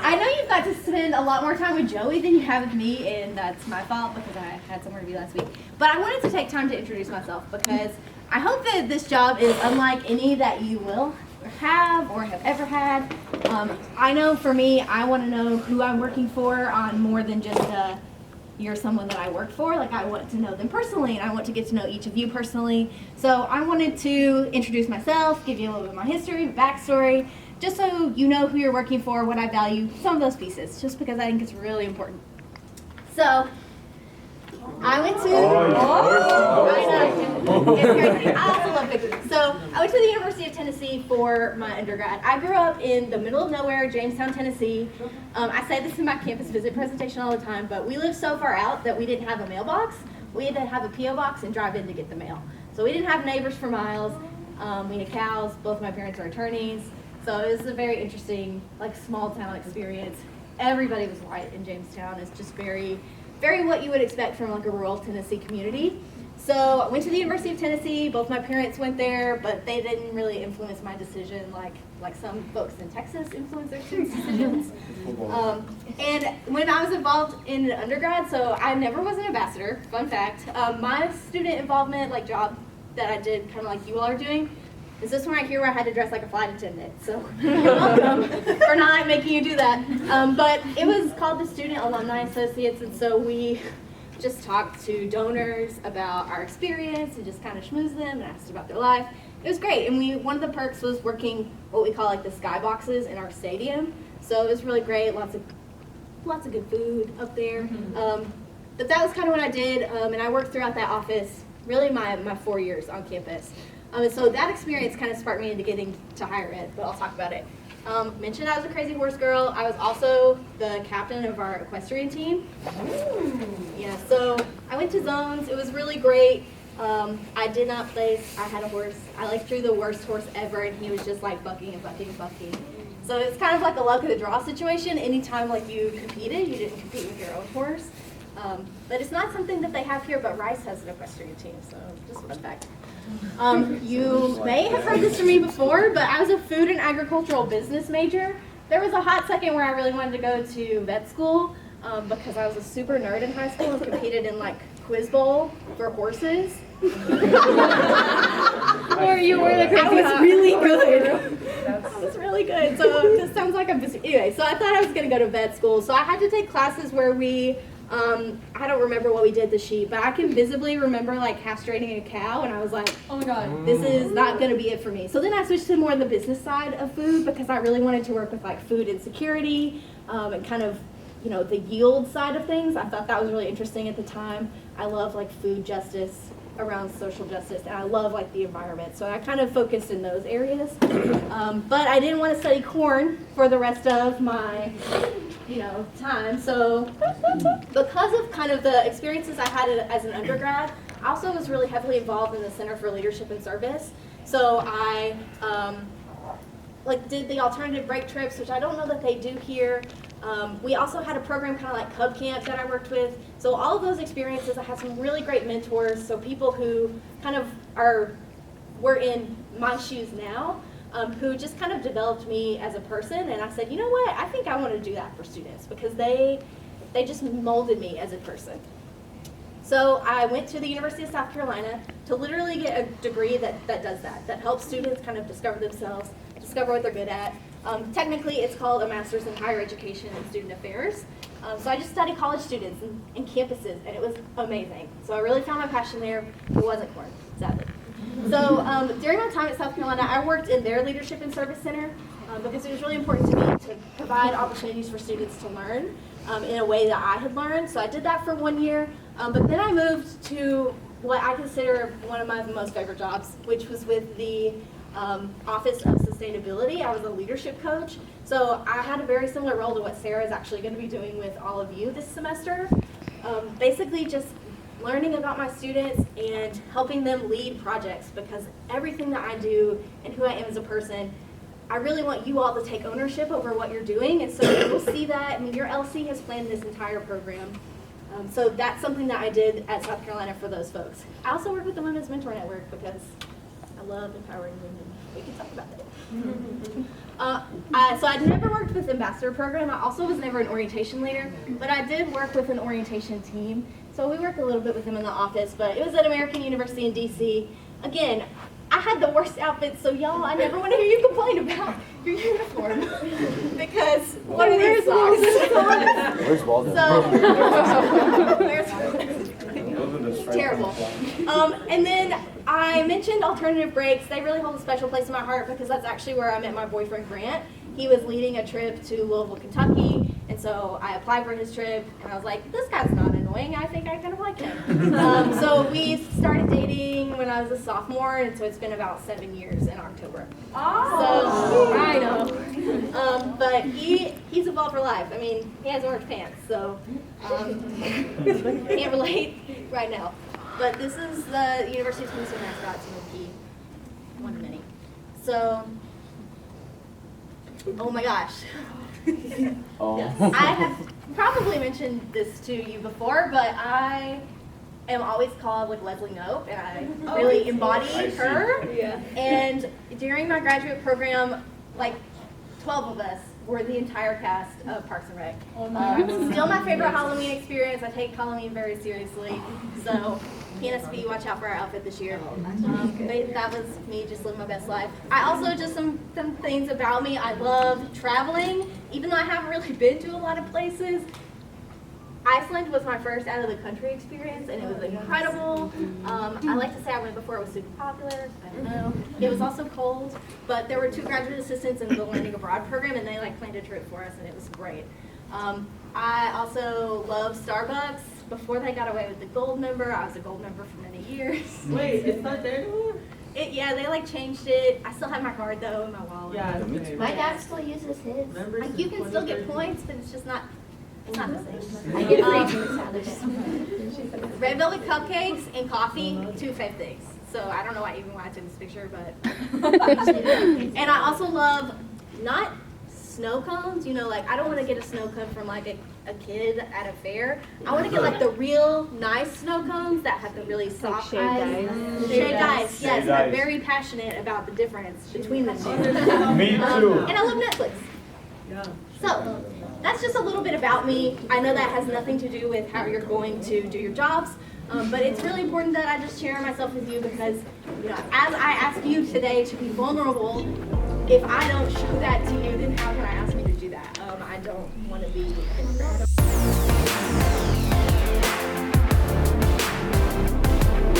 I know you've got to spend a lot more time with Joey than you have with me, and that's my fault because I had somewhere to be last week. But I wanted to take time to introduce myself because I hope that this job is unlike any that you will have or have ever had. I know for me, I want to know who I'm working for on more than just you're someone that I work for. Like, I want to know them personally, and I want to get to know each of you personally. So I wanted to introduce myself, give you a little bit of my history, backstory, just so you know who you're working for, what I value, some of those pieces, just because I think it's really important. So I went to, it's crazy. I also love pictures. So I went to the University of Tennessee for my undergrad. I grew up in the middle of nowhere, Jamestown, Tennessee. I say this in my campus visit presentation all the time, but we lived so far out that we didn't have a mailbox. We had to have a P.O. box and drive in to get the mail. So we didn't have neighbors for miles. We had cows. Both my parents are attorneys. So it was a very interesting, like, small town experience. Everybody was white in Jamestown. It's just very what you would expect from like a rural Tennessee community. So I went to the University of Tennessee. Both my parents went there, but they didn't really influence my decision like some folks in Texas influence their students' decisions. And when I was involved in undergrad, so I never was an ambassador, fun fact. My student involvement, like job that I did kind of like you all are doing, is this one right here where I had to dress like a flight attendant. So you're welcome for not making you do that. But it was called the Student Alumni Associates, and so we just talked to donors about our experience and just kind of schmoozed them and asked about their life. It was great, and one of the perks was working what we call like the skyboxes in our stadium. So it was really great, lots of good food up there. But that was kind of what I did, and I worked throughout that office really my 4 years on campus. And so that experience kind of sparked me into getting to higher ed, but I'll talk about it. Mentioned I was a crazy horse girl. I was also the captain of our equestrian team. Yeah, so I went to zones. It was really great. I did not place. I had a horse. I threw the worst horse ever, and he was just like bucking and bucking and bucking. So it's kind of like a luck of the draw situation. Anytime like you competed, you didn't compete with your own horse. But it's not something that they have here, but Rice has an equestrian team, so just a fun fact. You may have heard this from me before, but I was a food and agricultural business major. There was a hot second where I really wanted to go to vet school because I was a super nerd in high school and competed in like quiz bowl for horses. Or you were the crazy I was really good. I was really good. So this sounds like I'm busy. Anyway, so I thought I was going to go to vet school. So I had to take classes where we I don't remember what we did the sheep, but I can visibly remember like castrating a cow, and I was like, oh my god, this is not going to be it for me. So then I switched to more the business side of food because I really wanted to work with like food insecurity and kind of, you know, the yield side of things. I thought that was really interesting at the time. I love like food justice around social justice, and I love like the environment. So I kind of focused in those areas. But I didn't want to study corn for the rest of my time. So because of kind of the experiences I had as an undergrad, I also was really heavily involved in the Center for Leadership and Service. So I did the alternative break trips, which I don't know that they do here. We also had a program kind of like Cub Camp that I worked with. So all of those experiences, I had some really great mentors. So people who kind of were in my shoes now, who just kind of developed me as a person. And I said, you know what, I think I want to do that for students because they just molded me as a person. So I went to the University of South Carolina to literally get a degree that does that helps students kind of discover themselves, discover what they're good at. Technically, it's called a Master's in Higher Education and Student Affairs. So I just studied college students and campuses, and it was amazing. So I really found my passion there. It wasn't corn, sadly. So during my time at South Carolina, I worked in their Leadership and Service Center because it was really important to me to provide opportunities for students to learn in a way that I had learned. So I did that for 1 year, but then I moved to what I consider one of my most favorite jobs, which was with the Office of Sustainability. I was a leadership coach. So I had a very similar role to what Sarah is actually going to be doing with all of you this semester. Basically just learning about my students and helping them lead projects, because everything that I do and who I am as a person, I really want you all to take ownership over what you're doing. And so you'll see that. I mean, your LC has planned this entire program. So that's something that I did at South Carolina for those folks. I also work with the Women's Mentor Network because I love empowering women. we can talk about that. So I'd never worked with ambassador program. I also was never an orientation leader, but I did work with an orientation team. So we worked a little bit with them in the office, but it was at American University in DC. Again, I had the worst outfits, so y'all, I never want to hear you complain about your uniform. Because what are these socks? Where's Walden? Terrible. And then I mentioned alternative breaks. They really hold a special place in my heart because that's actually where I met my boyfriend Grant. He was leading a trip to Louisville, Kentucky, and so I applied for his trip, and I was like, this guy's not annoying. I think I kind of like him. So we started dating when I was a sophomore, and so it's been about 7 years in October. Oh. So I know. But he's a ball for life. I mean, he has orange pants, so can't relate right now. But this is the University of Tennessee mascot, Timothy, one of many. So, oh my gosh. Oh. I have probably mentioned this to you before, but I am always called like Leslie Knope, and I really embody her. Yeah. And during my graduate program, like 12 of us were the entire cast of Parks and Rec. Still my favorite Halloween experience. I take Halloween very seriously. So PNSB, watch out for our outfit this year. That was me just living my best life. I also, just some things about me, I love traveling. Even though I haven't really been to a lot of places, Iceland was my first out of the country experience, and it was incredible. I like to say I went before it was super popular. I don't know. It was also cold, but there were 2 graduate assistants in the Learning Abroad program, and they like planned a trip for us, and it was great. I also love Starbucks. Before they got away with the gold member, I was a gold member for many years. Wait, it's not there anymore? Yeah, they like changed it. I still have my card though in my wallet. Yeah. My dad still uses his. Like, you can still get points, but it's just not. It's not the same. I get free drinks. Red velvet cupcakes and coffee, 2 fave things. So I don't know why I took this picture, but. And I also love not snow cones. You know, like I don't want to get a snow cone from like a kid at a fair. I want to get like the real nice snow cones that have the really soft shaved ice. ice. Shaved ice, yes. Shaved I'm ice. very passionate about the difference between the two. Me too. And I love Netflix. Yeah. So, that's just a little bit about me. I know that has nothing to do with how you're going to do your jobs, but it's really important that I just share myself with you because, you know, as I ask you today to be vulnerable, if I don't show that to you, then how can I ask you to do that? I don't want to be a hypocrite.